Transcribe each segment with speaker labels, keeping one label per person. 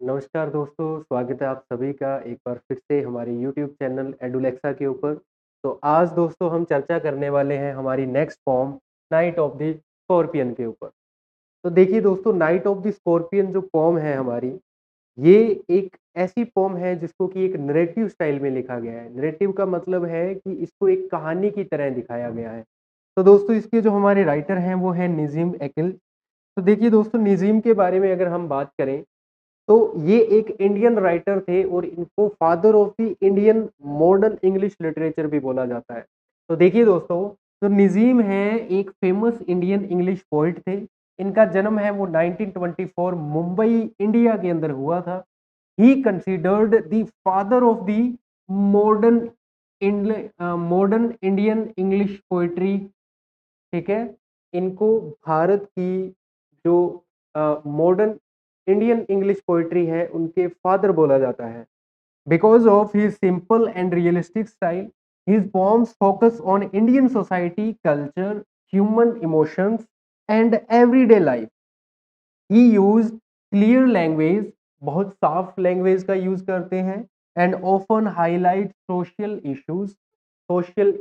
Speaker 1: नमस्कार दोस्तों, स्वागत है आप सभी का एक बार फिर से हमारे यूट्यूब चैनल एडुलेक्सा के ऊपर। तो आज दोस्तों हम चर्चा करने वाले हैं हमारी next poem night of the scorpion के ऊपर। तो देखिए दोस्तों, नाइट ऑफ द स्कॉर्पियन जो पॉम है हमारी, ये एक ऐसी पॉम है जिसको कि एक नैरेटिव स्टाइल में लिखा गया है। नैरेटिव का मतलब है कि इसको एक कहानी की तरह दिखाया गया है। तो दोस्तों इसके जो हमारे राइटर हैं वो हैं नज़ीम अकील। तो देखिए दोस्तों, नज़ीम के बारे में अगर हम बात करें तो ये एक इंडियन राइटर थे और इनको father of the Indian modern English literature भी बोला जाता है। तो देखिए दोस्तों, जो नज़ीम हैं एक फेमस इंडियन इंग्लिश पोएट थे। इनका जन्म है वो 1924 मुंबई इंडिया के अंदर हुआ था। He considered the father of the modern modern Indian English poetry. ठीक है, इनको भारत की जो मॉडर्न इंडियन इंग्लिश पोएट्री है उनके फादर बोला जाता है। Because of his simple and realistic style, his poems focus on Indian society, culture, human emotions and everyday life. He use clear language, बहुत साफ लैंग्वेज का यूज करते हैं। And often highlight social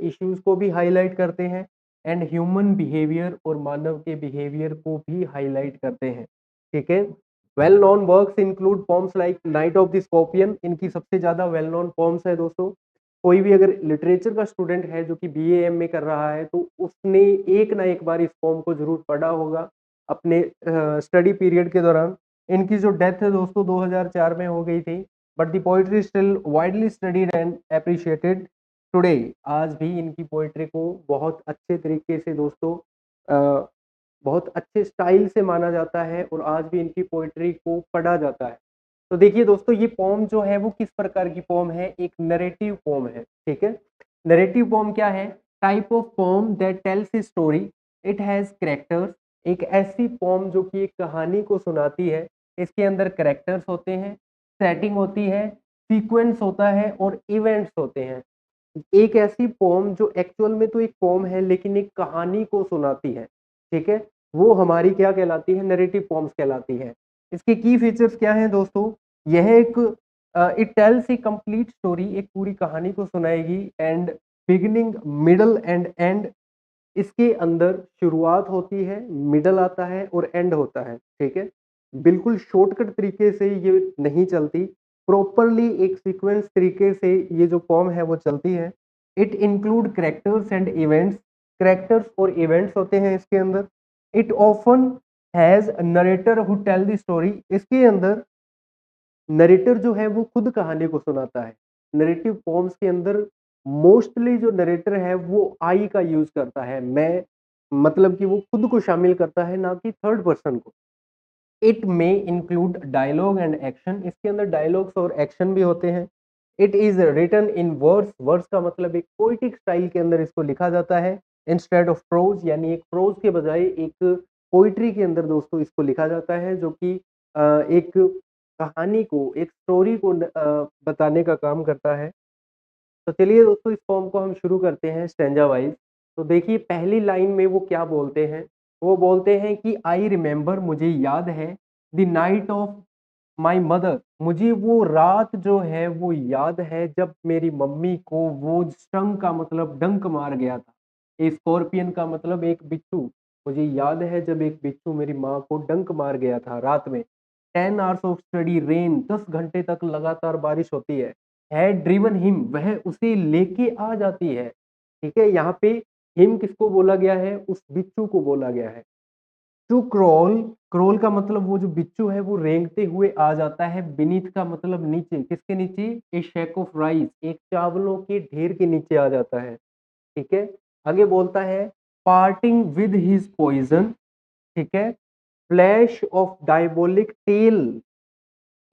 Speaker 1: issues को भी हाईलाइट करते हैं। And human behaviour और मानव के बिहेवियर को भी हाईलाइट करते हैं। ठीक है, well known works include poems like night of the scorpion. इनकी सबसे ज्यादा वेल नोन पॉम्स है दोस्तों। कोई भी अगर लिटरेचर का स्टूडेंट है जो कि BA MA कर रहा है तो उसने एक ना एक बार इस पॉम को जरूर पढ़ा होगा अपने स्टडी पीरियड के दौरान। इनकी जो डेथ है दोस्तों 2004 में हो गई थी। But the poetry still widely studied and appreciated today. आज भी इनकी पोइट्री को बहुत अच्छे तरीके से दोस्तों बहुत अच्छे स्टाइल से माना जाता है और आज भी इनकी पोइट्री को पढ़ा जाता है। तो देखिए दोस्तों, ये पोम जो है वो किस प्रकार की पोम है, एक नरेटिव पोम है। ठीक है, नरेटिव पोम क्या है? Type of poem that tells a story, it has characters. एक ऐसी पोम जो कि एक कहानी को सुनाती है। इसके अंदर कैरेक्टर्स होते हैं, सेटिंग होती है, सीक्वेंस होता है और इवेंट्स होते हैं। एक ऐसी पोम जो एक्चुअल में तो एक पोम है लेकिन एक कहानी को सुनाती है। ठीक है, वो हमारी क्या कहलाती है? नरेटिव पोम्स कहलाती है। इसके की फीचर्स क्या हैं दोस्तों? यह एक it tells a complete story, एक पूरी कहानी को सुनाएगी। And beginning, middle and end, इसके अंदर शुरुआत होती है, मिडल आता है और एंड होता है। ठीक है, बिल्कुल शॉर्टकट तरीके से ये नहीं चलती, प्रॉपरली एक सीक्वेंस तरीके से ये जो फॉर्म है वो चलती है। It include characters and events, characters और इवेंट्स होते हैं इसके अंदर। It often has narrator who tell the story, इसके अंदर नरेटर जो है वो खुद कहानी को सुनाता है। नरेटिव फॉर्म्स के अंदर मोस्टली जो नरेटर है वो आई का यूज करता है, मैं, मतलब कि वो खुद को शामिल करता है, ना कि थर्ड पर्सन को। It may include dialogue and action, इसके अंदर डायलॉग्स और एक्शन भी होते हैं। It is written in verse, verse का मतलब एक पोइटिक स्टाइल के अंदर इसको लिखा जाता है। इंस्टेड ऑफ प्रोज, यानी एक प्रोज के बजाय एक पोइट्री के अंदर दोस्तों इसको लिखा जाता है, जो कि एक कहानी को, एक स्टोरी को बताने का काम करता है। तो चलिए दोस्तों, इस फॉर्म को हम शुरू करते हैं स्टैंजा वाइज। तो देखिए पहली लाइन में वो क्या बोलते हैं? वो बोलते हैं कि आई रिमेंबर, मुझे याद है, the night of my mother, मुझे वो रात जो है वो याद है जब मेरी मम्मी को वो स्टंग का मतलब डंक मार गया था। ए स्कॉर्पियन का मतलब एक बिच्छू। मुझे याद है जब एक बिच्छू मेरी माँ को डंक मार गया था रात में। 10 hours ऑफ स्टडी रेन, 10 घंटे तक लगातार बारिश होती है। हैड ड्रिवन हिम, वह उसे लेके आ जाती है। ठीक है, यहाँ पे हिम किसको बोला गया है? उस बिच्छू को बोला गया है। टू क्रॉल, क्रॉल का मतलब वो जो बिच्छू है वो रेंगते हुए आ जाता है। बीनीथ का मतलब नीचे, किसके नीचे? ए शैक ऑफ राइस, एक चावलों के ढेर के नीचे आ जाता है। ठीक है, आगे बोलता है पार्टिंग विद हिज पॉइजन। ठीक है, flash of diabolic tail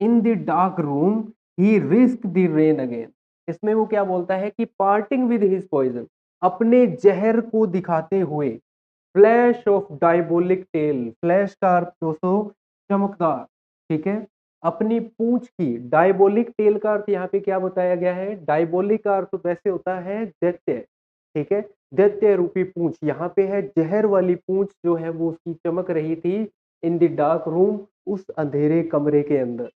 Speaker 1: in the dark room, he risk the rain again. इसमें वो क्या बोलता है कि पार्टिंग विद हिज पॉइजन, अपने जहर को दिखाते हुए। Flash of diabolic tell, flash का अर्थ दोस्तों चमकदार। ठीक है, अपनी पूंछ की, डायबोलिक टेल का अर्थ यहाँ पे क्या बताया गया है? डायबोलिक का अर्थ वैसे होता है दैत्य। ठीक है, दैत्य रूपी पूंछ, यहाँ पे है जहर वाली पूंछ जो है वो उसकी चमक रही थी। इन द डार्क रूम, उस अंधेरे कमरे के अंदर।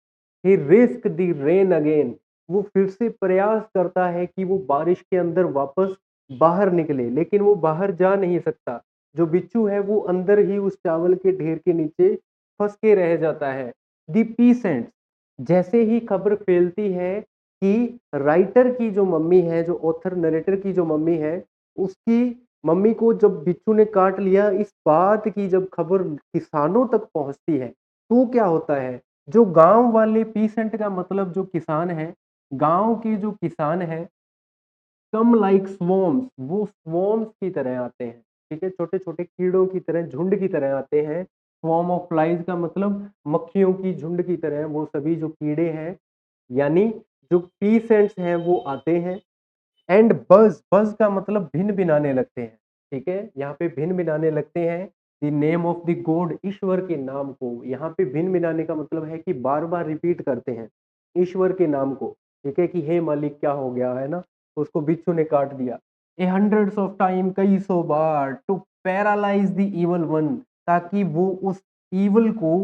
Speaker 1: ही रिस्क द रेन अगेन, वो फिर से प्रयास करता है कि वो बारिश के अंदर वापस बाहर निकले, लेकिन वो बाहर जा नहीं सकता। जो बिच्छू है वो अंदर ही उस चावल के ढेर के नीचे फंस के रह जाता है। दी पीसेंट्स, जैसे ही खबर फैलती है कि राइटर की जो मम्मी है, जो ऑथर नरेटर की जो मम्मी है, उसकी मम्मी को जब बिच्छू ने काट लिया, इस बात की जब खबर किसानों तक पहुंचती है, तो क्या होता है, जो गांव वाले पीसेंट का मतलब जो किसान है, गांव के जो किसान है, कम लाइक स्वॉर्म्स, वो स्वॉर्म्स की तरह आते हैं, ठीक है, छोटे छोटे कीड़ों की तरह, झुंड की तरह आते हैं। स्वॉर्म ऑफ फ्लाइज का मतलब मक्खियों की झुंड की तरह वो सभी जो कीड़े हैं, यानी जो पीसेंट्स हैं वो आते हैं। एंड बज, बज का मतलब भिन भिनाने लगते हैं, ठीक है, यहाँ पे भिन भिनाने लगते हैं। The name of the God, ईश्वर के नाम को, यहाँ पे भिन भिनाने का मतलब है कि बार बार रिपीट करते हैं ईश्वर के नाम को, ठीक है, कि हे मालिक क्या हो गया है ना, उसको बिच्छू ने काट दिया। ए हंड्रेड्स ऑफ टाइम, कई सौ बार, to paralyse the evil one, ताकि वो उस ईवल को,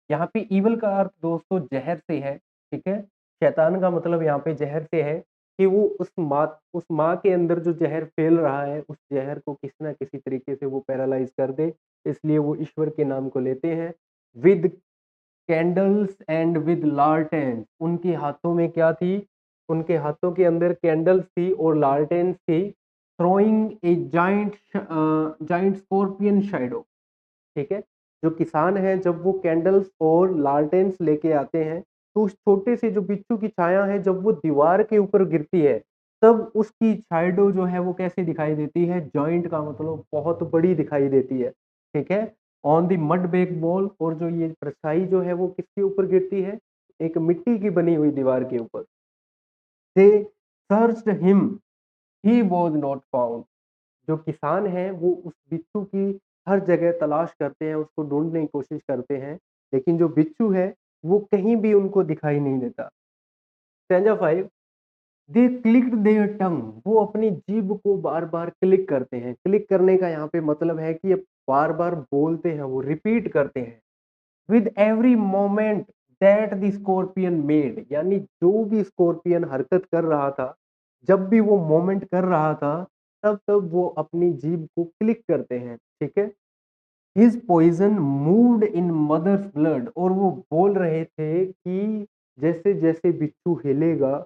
Speaker 1: यहाँ पे ईवल का अर्थ दोस्तों जहर से है, ठीक है, शैतान का मतलब यहाँ पे जहर से है, कि वो उस माँ के अंदर जो ज़हर फैल रहा है, उस ज़हर को किसी न किसी तरीके से वो पैरालाइज़ कर दे, इसलिए वो ईश्वर के नाम को लेते हैं। विद कैंडल्स एंड विद लालटेन्स, उनके हाथों में क्या थी? उनके हाथों के अंदर कैंडल्स थी और लालटेन्स थी। थ्रोइंग ए जाइंट स्कॉर्पियन शैडो, ठीक है? जो किसान हैं जब वो कैंडल्स और लालटेन्स लेके आते हैं, तो उस छोटे से जो बिच्छू की छाया है जब वो दीवार के ऊपर गिरती है, तब उसकी शैडो जो है वो कैसे दिखाई देती है? जॉइंट का मतलब बहुत बड़ी दिखाई देती है, ठीक है? On the mud bake wall, और जो ये परछाई जो है वो किसके ऊपर गिरती है? एक मिट्टी की बनी हुई दीवार के ऊपर। They searched him, he was not found, जो किसान हैं वो उस बिच्छू की हर जगह तलाश करते हैं, उसको ढूँढने की कोशिश करते हैं, लेकिन जो बिच्छू है वो कहीं भी उनको दिखाई नहीं देता। स्टैन्ज़ा 5, दे क्लिक्ड देयर टंग, वो अपनी जीभ को बार-बार क्लिक करते हैं। क्लिक करने का यहाँ पे मतलब है कि बार-बार बोलते हैं, वो रिपीट करते हैं। With every moment that the scorpion made, यानी जो भी स्कॉर्पियन हरकत कर रहा था, जब भी वो मोमेंट कर रहा था, तब तब वो अपनी जीभ को क्लिक करते हैं, ठीक है। His poison moved in mother's blood, और वो बोल रहे थे कि जैसे जैसे बिच्छू हिलेगा,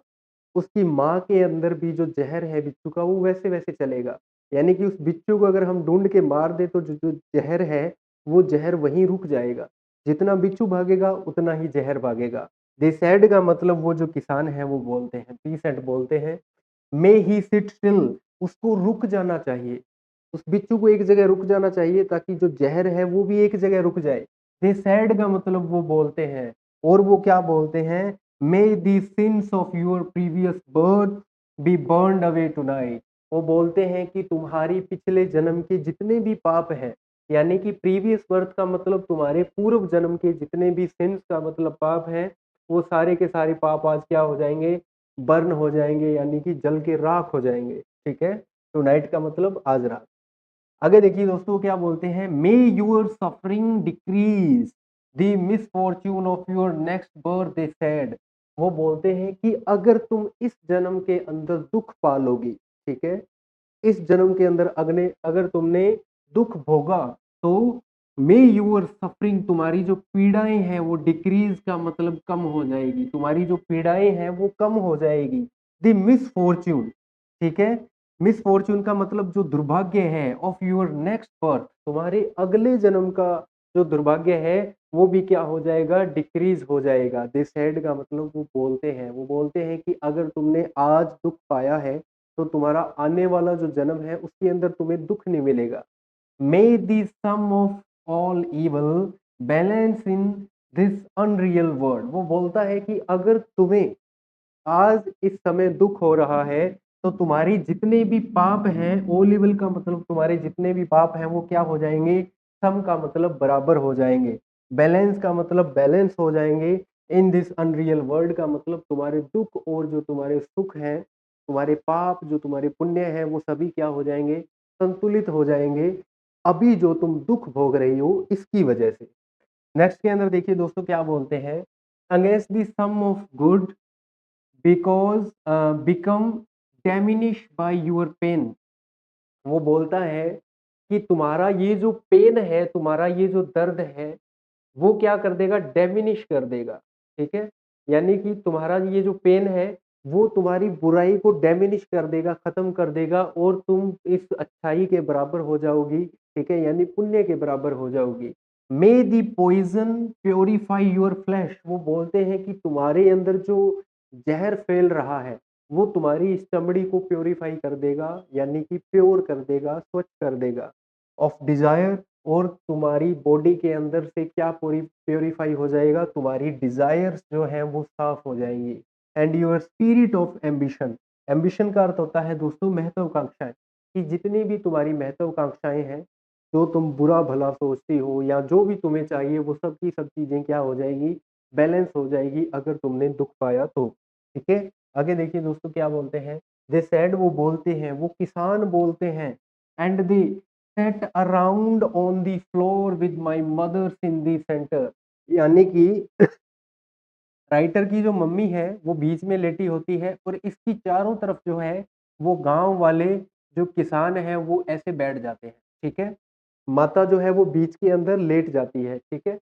Speaker 1: उसकी माँ के अंदर भी जो जहर है बिच्छू का वो वैसे वैसे चलेगा, यानी कि उस बिच्छू को अगर हम ढूंढ के मार दे तो जो जो जहर है वो जहर वहीं रुक जाएगा, जितना बिच्छू भागेगा उतना ही जहर भागेगा। दे सैड का मतलब वो जो किसान है वो बोलते हैं, पीसेंट बोलते हैं, मे ही सिट स्टिल, उसको रुक जाना चाहिए, उस बिच्छू को एक जगह रुक जाना चाहिए ताकि जो जहर है वो भी एक जगह रुक जाए। दे सैड का मतलब वो बोलते हैं, और वो क्या बोलते हैं? May the sins of your previous birth be burned away tonight, वो बोलते हैं कि तुम्हारी पिछले जन्म के जितने भी पाप हैं, यानी कि प्रीवियस बर्थ का मतलब तुम्हारे पूर्व जन्म के जितने भी सिंस का मतलब पाप हैं, वो सारे के सारे पाप आज क्या हो जाएंगे? बर्न हो जाएंगे, यानी कि जल के राख हो जाएंगे, ठीक है। टुनाइट का मतलब आज रात। आगे देखिए दोस्तों क्या बोलते हैं, मे your suffering decrease the misfortune of your next birth, they said, वो बोलते हैं कि अगर तुम इस जन्म के अंदर दुख पालोगी, ठीक है, इस जन्म के अंदर अगले अगर तुमने दुख भोगा, तो मे यूर सफरिंग, तुम्हारी जो पीड़ाएं हैं वो डिक्रीज का मतलब कम हो जाएगी, तुम्हारी जो पीड़ाएं हैं वो कम हो जाएगी। द मिसफॉर्च्यून, ठीक है, मिसफॉर्च्यून का मतलब जो दुर्भाग्य है, ऑफ योर नेक्स्ट बर्थ, तुम्हारे अगले जन्म का जो दुर्भाग्य है वो भी क्या हो जाएगा? डिक्रीज हो जाएगा। दिस हेड का मतलब वो बोलते हैं कि अगर तुमने आज दुख पाया है तो तुम्हारा आने वाला जो जन्म है उसके अंदर तुम्हें दुख नहीं मिलेगा। May the sum of all evil balance in this unreal world, वो बोलता है कि अगर तुम्हें आज इस समय दुख हो रहा है तो तुम्हारी जितने भी पाप हैं, ओ लेवल का मतलब तुम्हारे जितने भी पाप हैं वो क्या हो जाएंगे? सम का मतलब बराबर हो जाएंगे। बैलेंस का मतलब बैलेंस हो जाएंगे। इन दिस अनरियल वर्ल्ड का मतलब तुम्हारे दुख और जो तुम्हारे सुख हैं, तुम्हारे पाप जो तुम्हारे पुण्य हैं वो सभी क्या हो जाएंगे? संतुलित हो जाएंगे, अभी जो तुम दुख भोग रही हो इसकी वजह से। नेक्स्ट के अंदर देखिए दोस्तों क्या बोलते हैं, against the sum of good because become diminish by your pain. वो बोलता है कि तुम्हारा ये जो पेन है, तुम्हारा ये जो दर्द है, वो क्या कर देगा, डैमिनिश कर देगा। ठीक है, यानी कि तुम्हारा ये जो पेन है वो तुम्हारी बुराई को डैमिनिश कर देगा, खत्म कर देगा, और तुम इस अच्छाई के बराबर हो जाओगी। ठीक है, यानी पुण्य के बराबर हो जाओगी। मे दी पॉइजन प्योरीफाई योर फ्लैश। वो बोलते हैं कि तुम्हारे अंदर जो जहर फैल रहा है वो तुम्हारी इस चमड़ी को प्योरीफाई कर देगा, यानी कि प्योर कर देगा, स्वच्छ कर देगा। ऑफ डिजायर, और तुम्हारी बॉडी के अंदर से क्या पूरी प्योरीफाई हो जाएगा, तुम्हारी डिजायर्स जो हैं वो साफ हो जाएंगी। And your spirit of ambition. Ambition का अर्थ होता है दोस्तों महत्वाकांक्षाएं, कि जितनी भी तुम्हारी महत्वाकांक्षाएं हैं, जो तुम बुरा भला सोचती हो या जो भी तुम्हें चाहिए, वो सब की सब चीजें क्या हो जाएगी, बैलेंस हो जाएगी, अगर तुमने दुख पाया तो। ठीक है, आगे देखिए दोस्तों क्या बोलते हैं। दे सेड, वो बोलते हैं, वो किसान बोलते हैं, and they set around on the floor with my mother's in the centre. यानी कि राइटर की जो मम्मी है वो बीच में लेटी होती है, और इसकी चारों तरफ जो है वो गांव वाले जो किसान हैं वो ऐसे बैठ जाते हैं। ठीक है, माता जो है वो बीच के अंदर लेट जाती है। ठीक है,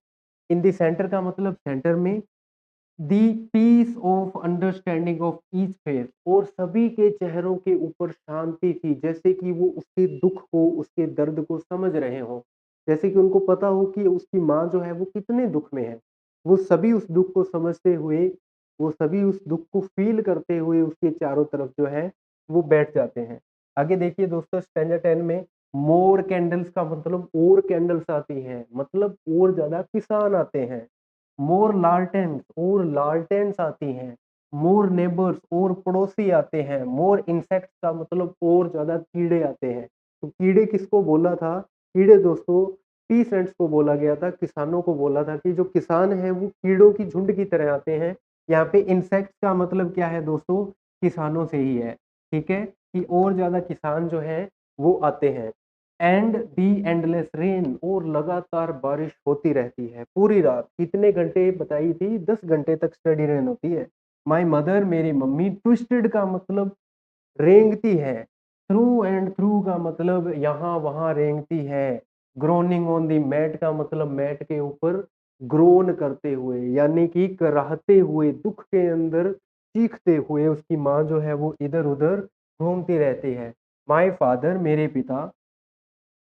Speaker 1: इन दी सेंटर का मतलब सेंटर में। The peace of understanding of each face, और सभी के चेहरों के ऊपर शांति थी, जैसे कि वो उसके दुख को, उसके दर्द को समझ रहे हो, जैसे कि उनको पता हो कि उसकी माँ जो है वो कितने दुख में है। वो सभी उस दुख को समझते हुए, वो सभी उस दुख को फील करते हुए उसके चारों तरफ जो है वो बैठ जाते हैं। आगे देखिए दोस्तों स्टैंजा 10 में, मोर कैंडल्स का मतलब और कैंडल्स आती हैं, मतलब और ज्यादा किसान आते हैं। मोर लालटेन्स, और लालटेन्स आती हैं। मोर नेबर्स, और पड़ोसी आते हैं। मोर इंसेक्ट्स का मतलब और ज्यादा कीड़े आते हैं। तो कीड़े किसको बोला था, कीड़े दोस्तों पीसेंट्स को बोला गया था, किसानों को बोला था कि जो किसान है वो कीड़ों की झुंड की तरह आते हैं। यहाँ पे इंसेक्ट्स का मतलब क्या है दोस्तों, किसानों से ही है। ठीक है, कि और ज्यादा किसान जो है वो आते हैं। एंड दी एंडलेस रेन, और लगातार बारिश होती रहती है पूरी रात। कितने घंटे बताई थी, 10 घंटे तक स्टडी रेन होती है। माई मदर, मेरी मम्मी, ट्विस्टेड का मतलब रेंगती है। थ्रू एंड थ्रू का मतलब यहाँ वहां रेंगती है। ग्रोनिंग ऑन दी मैट का मतलब मैट के ऊपर ग्रोन करते हुए, यानी कि कराहते हुए, दुख के अंदर चीखते हुए उसकी माँ जो है वो इधर उधर घूमती रहती है। माई फादर, मेरे पिता,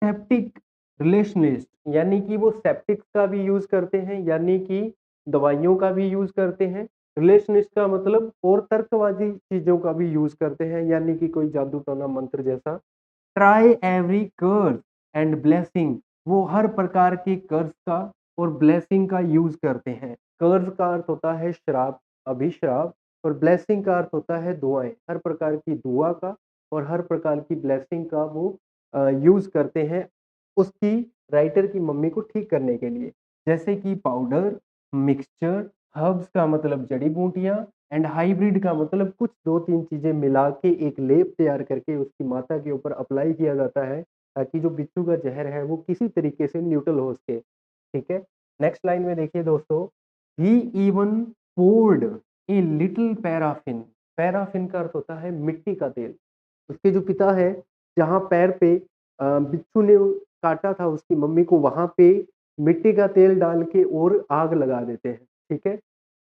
Speaker 1: सेप्टिक रिलेशनिस्ट, यानी कि वो सेप्टिक का भी यूज करते हैं, यानी कि दवाइयों का भी यूज करते हैं। रिलेशनिस्ट का मतलब और तर्कवादी चीजों का भी यूज करते हैं, यानी कि कोई जादू टोना मंत्र जैसा। Try every curse and blessing, वो हर प्रकार के कर्स का और ब्लेसिंग का यूज करते हैं। कर्स का अर्थ होता है श्राप, अभिश्राप, और ब्लेसिंग का अर्थ होता है दुआएं। हर प्रकार की दुआ का और हर प्रकार की ब्लेसिंग का वो यूज करते हैं उसकी, राइटर की मम्मी को ठीक करने के लिए। जैसे कि पाउडर, मिक्सचर, हर्ब्स का मतलब जड़ी बूटियां, एंड हाइब्रिड का मतलब कुछ दो तीन चीजें मिला के एक लेप तैयार करके उसकी माता के ऊपर अप्लाई किया जाता है, ताकि जो बिच्छू का जहर है वो किसी तरीके से न्यूट्रल हो सके। ठीक है, नेक्स्ट लाइन में देखिए दोस्तों, he even poured a little paraffin. Paraffin का अर्थ होता है मिट्टी का तेल। उसके जो पिता है, जहाँ पैर पे बिच्छू ने काटा था उसकी मम्मी को, वहां पे मिट्टी का तेल डाल के और आग लगा देते हैं। ठीक है,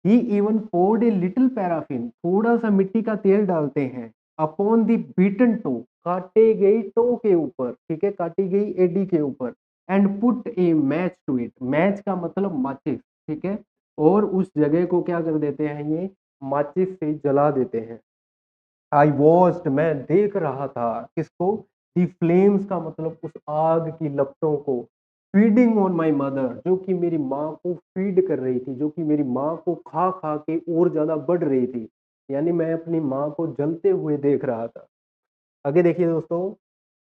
Speaker 1: he even poured a little paraffin, थोड़ा सा मिट्टी का तेल डालते हैं, अपॉन द बीटन टो, काटे गई टो के ऊपर। ठीक है, काटी गई एडी के ऊपर। And put a match to it, match का मतलब माचिस। ठीक है, और उस जगह को क्या कर देते हैं, ये माचिस से जला देते हैं। आई वॉच्ड, मैं देख रहा था, किसको, दी फ्लेम्स का मतलब उस आग की लपटों को। फीडिंग ऑन माई मदर, जो कि मेरी माँ को फीड कर रही थी, जो कि मेरी माँ को खा खा के और ज्यादा बढ़ रही थी। यानी मैं अपनी माँ को जलते हुए देख रहा था। आगे देखिए दोस्तों,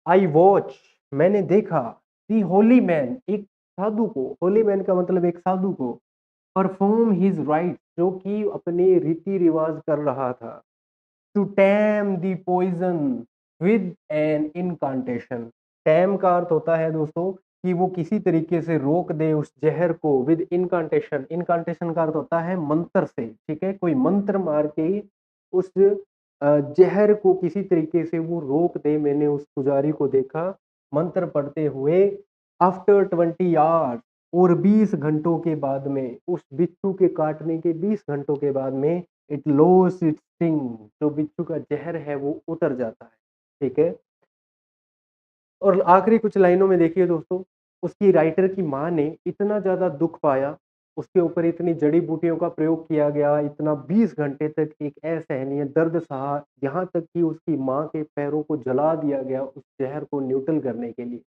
Speaker 1: आई वॉच, मैंने देखा, दी होली मैन, एक साधु को। होली मैन का मतलब एक साधु को। परफॉर्म हिज राइट, जो कि अपने रीति रिवाज कर रहा था। To tame the poison with an incantation. Tame का अर्थ होता है दोस्तों कि वो किसी तरीके से रोक दे उस ज़हर को विद इनकांटेशन। इनकांटेशन का अर्थ होता है मंत्र से, ठीक है? कोई मंत्र मार के उस ज़हर को किसी तरीके से वो रोक दे। मैंने उस पुजारी को देखा मंत्र पढ़ते हुए आफ्टर 20 आवर्स, और 20 घंटों के बाद में, उस बिच्छू के काटने के 20 घंटों के बाद में इट लॉस्ट इट्स स्टिंग, जो बिच्छू का ज़हर है वो उतर जाता है, ठीक है? और आखिरी कुछ लाइनों में देखिए दोस्तों, उसकी राइटर की माँ ने इतना ज़्यादा दुःख पाया, उसके ऊपर इतनी जड़ी-बूटियों का प्रयोग किया गया, इतना 20 घंटे तक एक असहनीय दर्द सहा, यहाँ तक कि उसकी माँ के पैरों को जला दिया गया उस ज़हर को न्यूट्रल करने के लिए।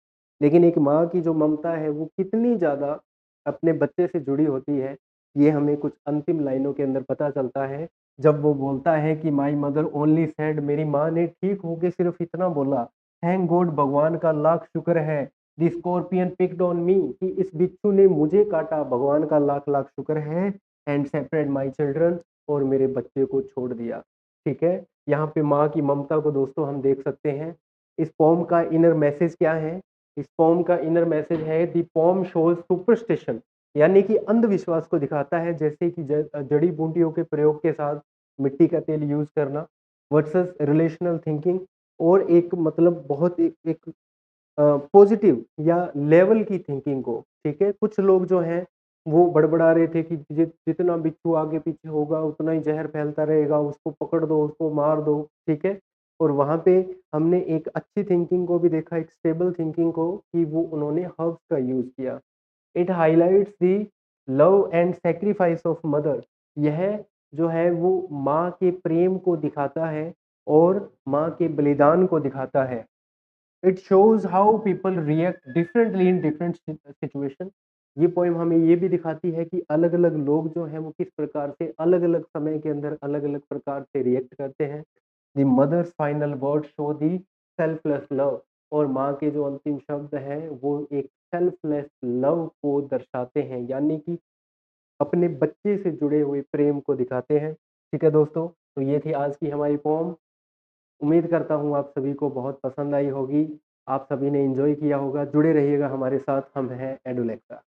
Speaker 1: लेकिन एक माँ की जो ममता है वो कितनी ज़्यादा अपने बच्चे से जुड़ी होती है, ये हमें कुछ अंतिम लाइनों के अंदर पता चलता है, जब वो बोलता है कि माय मदर ओनली सेड, मेरी माँ ने ठीक होके सिर्फ़ इतना बोला, थैंक गॉड, भगवान का लाख शुक्र है, the scorpion picked on me, कि इस बिच्छू ने मुझे काटा, भगवान का लाख लाख शुक्र है, एंड सेपरेट माय चिल्ड्रन, और मेरे बच्चे को छोड़ दिया। ठीक है? यहाँ पे माँ की ममता को दोस्तों हम देख सकते हैं। इस पोएम का इनर मैसेज क्या है? इस पोएम का इनर मैसेज है, द पोएम शोज़ सुपरस्टिशन, यानी कि अंधविश्वास को दिखाता है, जैसे कि जड़ी बूटियों के प्रयोग के साथ मिट्टी का तेल यूज़ करना वर्सेस रिलेशनल थिंकिंग, और एक मतलब बहुत एक एक पॉजिटिव या लेवल की थिंकिंग को, ठीक है? कुछ लोग जो हैं वो बड़बड़ा रहे थे कि जितना बिच्छू आगे पीछे होगा उतना ही ज़हर फैलता रहेगा, उसको पकड़ दो, उसको मार दो, ठीक है? और वहाँ पे हमने एक अच्छी थिंकिंग को भी देखा, एक स्टेबल थिंकिंग को, कि वो उन्होंने हर्ब्स का यूज़ किया। It highlights the love and sacrifice of mother. यह जो है वो माँ के प्रेम को दिखाता है और माँ के बलिदान को दिखाता है। It shows how people react differently in different situation. ये पोएम हमें ये भी दिखाती है कि अलग-अलग लोग जो हैं वो किस प्रकार से अलग-अलग समय के अंदर अलग-अलग प्रकार से रिएक्ट करते हैं। The mother's final word show the selfless love, और माँ के जो अंतिम शब्द हैं वो एक सेल्फलेस लव को दर्शाते हैं, यानी कि अपने बच्चे से जुड़े हुए प्रेम को दिखाते हैं। ठीक है दोस्तों, तो ये थी आज की हमारी पोएम। उम्मीद करता हूँ आप सभी को बहुत पसंद आई होगी। आप सभी ने एन्जॉय किया होगा। जुड़े रहिएगा हमारे साथ, हम हैं एडुलेक्सा।